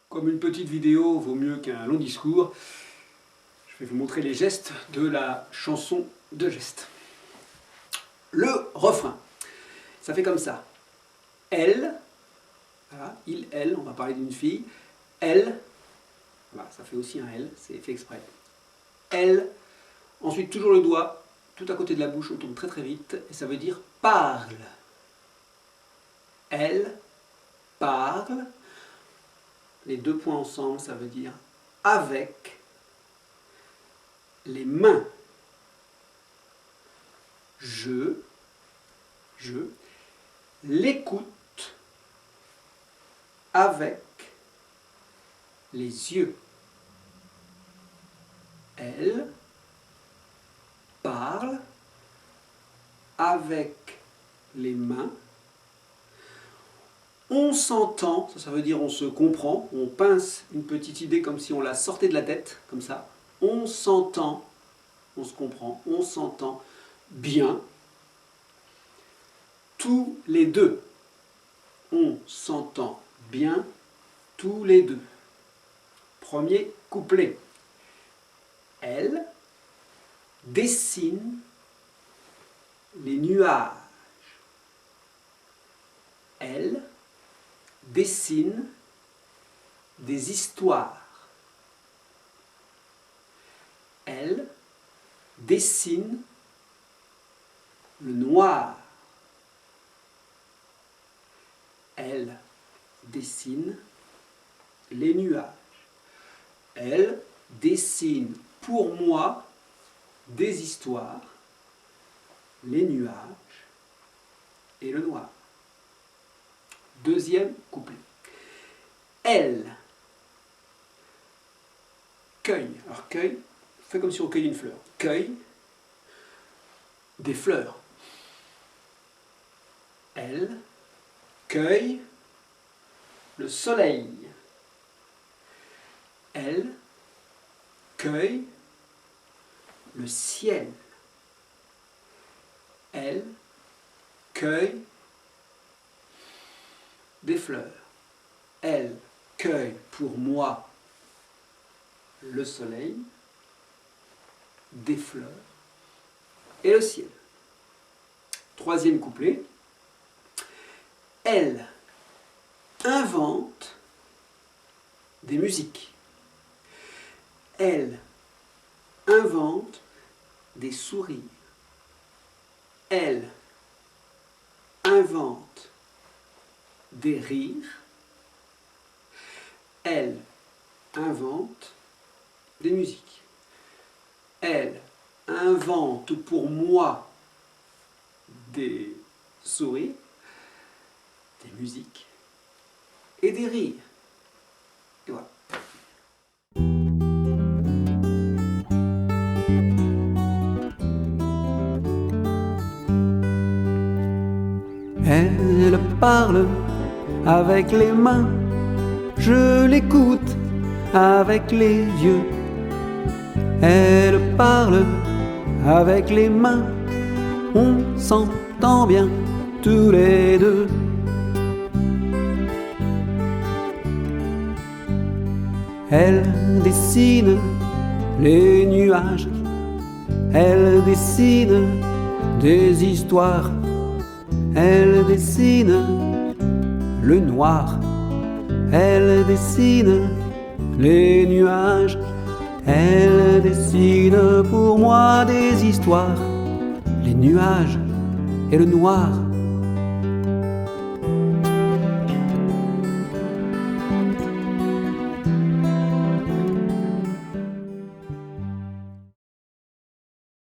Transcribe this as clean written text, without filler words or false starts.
Comme une petite vidéo vaut mieux qu'un long discours, je vais vous montrer les gestes de la chanson de gestes. Le refrain, ça fait comme ça. Elle, voilà, il, elle, on va parler d'une fille. Elle, voilà, ça fait aussi un L, c'est fait exprès. Elle, ensuite toujours le doigt, tout à côté de la bouche, on tourne très très vite, et ça veut dire parle. Elle parle. Les deux points ensemble, ça veut dire avec les mains. Je l'écoute avec les yeux. Elle parle avec les mains. On s'entend, ça veut dire on se comprend, on pince une petite idée comme si on la sortait de la tête, comme ça. On s'entend, on se comprend, on s'entend bien. Tous les deux. On s'entend bien, tous les deux. Premier couplet. Elle dessine les nuages. Elle dessine des histoires. Elle dessine le noir. Elle dessine les nuages. Elle dessine pour moi des histoires, les nuages et le noir. Deuxième couplet. Elle cueille. Alors cueille, fait comme si on cueille une fleur. Cueille des fleurs. Elle cueille le soleil. Elle cueille le ciel. Elle cueille des fleurs. Elle cueille pour moi le soleil, des fleurs et le ciel. Troisième couplet. Elle invente des musiques. Elle invente des sourires. Elle invente des rires. Elle invente des musiques. Elle invente pour moi des sourires, des musiques et des rires. Et voilà. Elle parle avec les mains, je l'écoute avec les yeux. Elle parle avec les mains, on s'entend bien tous les deux. Elle dessine les nuages, elle dessine des histoires, elle dessine le noir, elle dessine les nuages, elle dessine pour moi des histoires, les nuages et le noir.